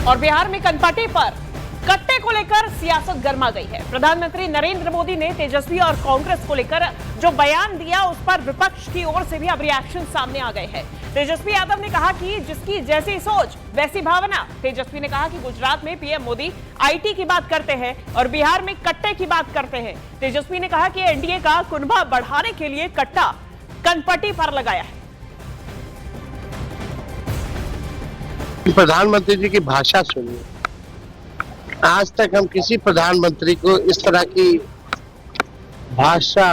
और बिहार में कनपटी पर कट्टे को लेकर सियासत गर्मा गई है। प्रधानमंत्री नरेंद्र मोदी ने तेजस्वी और कांग्रेस को लेकर जो बयान दिया उस पर विपक्ष की ओर से भी अब रिएक्शन सामने आ गए हैं। तेजस्वी यादव ने कहा कि जिसकी जैसी सोच वैसी भावना। तेजस्वी ने कहा कि गुजरात में पीएम मोदी आईटी की बात करते हैं और बिहार में कट्टे की बात करते हैं। तेजस्वी ने कहा कि एनडीए का कुनबा बढ़ाने के लिए कट्टा कनपटी पर लगाया है। प्रधानमंत्री जी की भाषा सुनिए। आज तक हम किसी प्रधानमंत्री को इस तरह की भाषा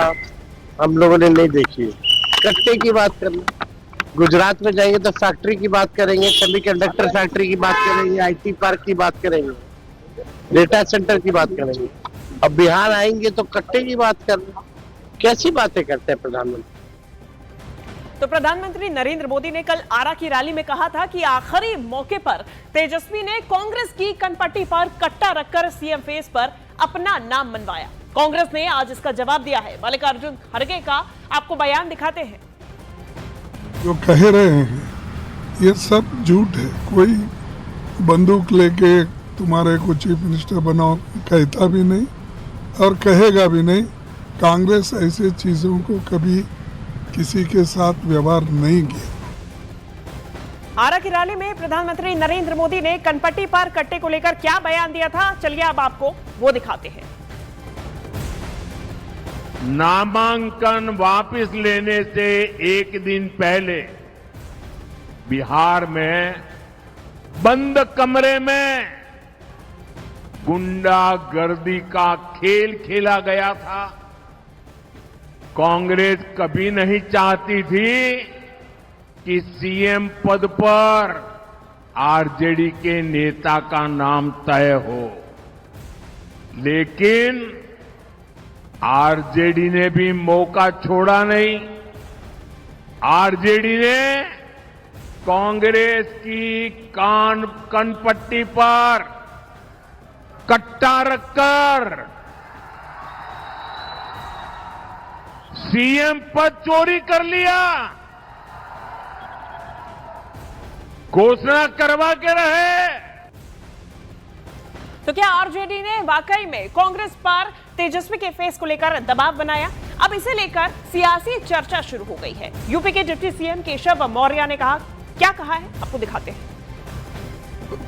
हम लोगों ने नहीं देखी। कट्टे की बात करना, गुजरात में जाएंगे तो फैक्ट्री की बात करेंगे, सेमीकंडक्टर फैक्ट्री की बात करेंगे, आईटी पार्क की बात करेंगे, डेटा सेंटर की बात करेंगे। अब बिहार आएंगे तो कट्टे की बात करना, कैसी बातें करते हैं प्रधानमंत्री। तो प्रधानमंत्री नरेंद्र मोदी ने कल आरा की रैली में कहा था कि आखिरी मौके पर तेजस्वी ने कांग्रेस की कनपटी पर कट्टा रखकर सीएम फेस पर अपना नाम मनवाया। कांग्रेस ने आज इसका जवाब दिया है। मल्लिकार्जुन खड़गे का आपको बयान दिखाते हैं। जो कह रहे हैं ये सब झूठ है। कोई बंदूक लेके तुम्हारे को चीफ मिनिस्टर बनाओ कहता भी नहीं और कहेगा भी नहीं। कांग्रेस ऐसे चीजों को कभी किसी के साथ व्यवहार नहीं किया। आरा की रैली में प्रधानमंत्री नरेंद्र मोदी ने कनपटी पर कट्टे को लेकर क्या बयान दिया था, चलिए अब आपको वो दिखाते हैं। नामांकन वापस लेने से एक दिन पहले बिहार में बंद कमरे में गुंडागर्दी का खेल खेला गया था। कांग्रेस कभी नहीं चाहती थी कि सीएम पद पर आरजेडी के नेता का नाम तय हो, लेकिन आरजेडी ने भी मौका छोड़ा नहीं। आरजेडी ने कांग्रेस की कनपट्टी पर कट्टा रखकर सीएम पद चोरी कर लिया, घोषणा करवा के रहे। तो क्या आरजेडी ने वाकई में कांग्रेस पर तेजस्वी के फेस को लेकर दबाव बनाया? अब इसे लेकर सियासी चर्चा शुरू हो गई है। यूपी के डिप्टी सीएम केशव मौर्य ने कहा, क्या कहा है आपको दिखाते हैं।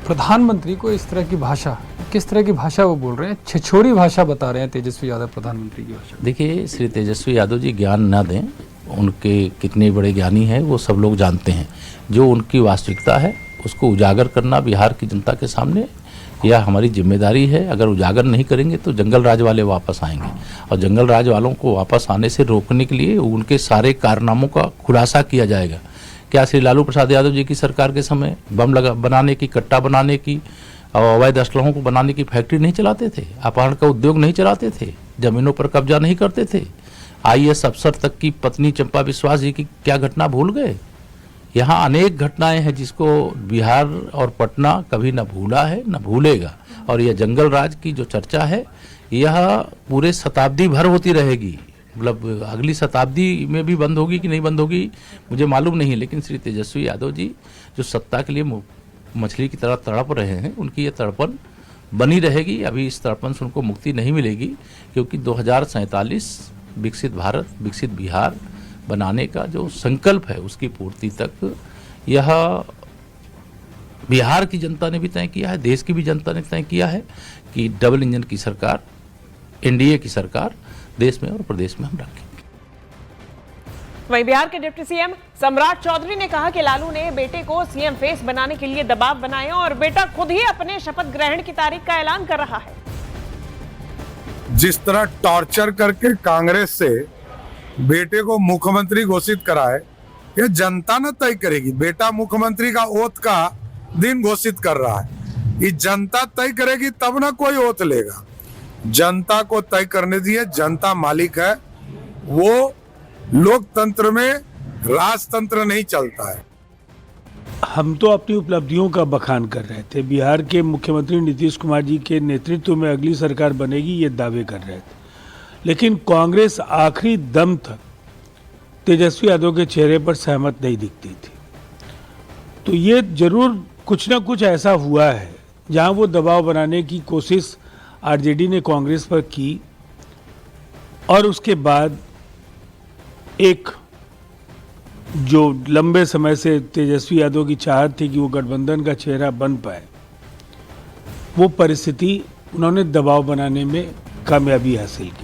प्रधानमंत्री को इस तरह की भाषा, किस तरह की भाषा वो बोल रहे हैं, छिछोरी भाषा बता रहे हैं तेजस्वी यादव प्रधानमंत्री की भाषा। देखिए, श्री तेजस्वी यादव जी ज्ञान ना दें, उनके कितने बड़े ज्ञानी हैं वो सब लोग जानते हैं। जो उनकी वास्तविकता है उसको उजागर करना बिहार की जनता के सामने यह हमारी जिम्मेदारी है। अगर उजागर नहीं करेंगे तो जंगल राज वाले वापस आएंगे और जंगल राज वालों को वापस आने से रोकने के लिए उनके सारे कारनामों का खुलासा किया जाएगा। क्या श्री लालू प्रसाद यादव जी की सरकार के समय बम बनाने की, कट्टा बनाने की और अवैध असलहों को बनाने की फैक्ट्री नहीं चलाते थे? अपहरण का उद्योग नहीं चलाते थे? जमीनों पर कब्जा नहीं करते थे? आईएएस अफसर तक की पत्नी चंपा विश्वास जी की क्या घटना भूल गए? यहाँ अनेक घटनाएं हैं जिसको बिहार और पटना कभी न भूला है न भूलेगा। और यह जंगल राज की जो चर्चा है यह पूरे शताब्दी भर होती रहेगी। मतलब अगली शताब्दी में भी बंद होगी कि नहीं बंद होगी मुझे मालूम नहीं, लेकिन श्री तेजस्वी यादव जी जो सत्ता के लिए मछली की तरह तड़प रहे हैं, उनकी ये तड़पन बनी रहेगी। अभी इस तड़पन से उनको मुक्ति नहीं मिलेगी, क्योंकि 2047 विकसित भारत, विकसित बिहार बनाने का जो संकल्प है उसकी पूर्ति तक यह बिहार की जनता ने भी तय किया है, देश की भी जनता ने तय किया है कि डबल इंजन की सरकार, एनडीए की सरकार देश में और प्रदेश में हम रखेंगे। वहीं बिहार के डिप्टी सीएम सम्राट चौधरी ने कहा कि लालू ने बेटे को सीएम फेस बनाने के लिए दबाव बनाया और बेटा खुद ही अपने शपथ ग्रहण की तारीख का ऐलान कर रहा है। जिस तरह टॉर्चर करके कांग्रेस से बेटे को मुख्यमंत्री घोषित कराए, यह जनता न तय करेगी। बेटा मुख्यमंत्री का ओथ का दिन घोषित कर रहा है, ये जनता तय करेगी तब ना कोई ओथ लेगा। जनता को तय करने दिए, जनता मालिक है। वो लोकतंत्र में राजतंत्र नहीं चलता है। हम तो अपनी उपलब्धियों का बखान कर रहे थे। बिहार के मुख्यमंत्री नीतीश कुमार जी के नेतृत्व में अगली सरकार बनेगी ये दावे कर रहे थे, लेकिन कांग्रेस आखिरी दम तक तेजस्वी यादव के चेहरे पर सहमत नहीं दिखती थी। तो ये जरूर कुछ ना कुछ ऐसा हुआ है जहां वो दबाव बनाने की कोशिश आरजेडी ने कांग्रेस पर की और उसके बाद एक जो लंबे समय से तेजस्वी यादव की चाहत थी कि वो गठबंधन का चेहरा बन पाए, वो परिस्थिति उन्होंने दबाव बनाने में कामयाबी हासिल की।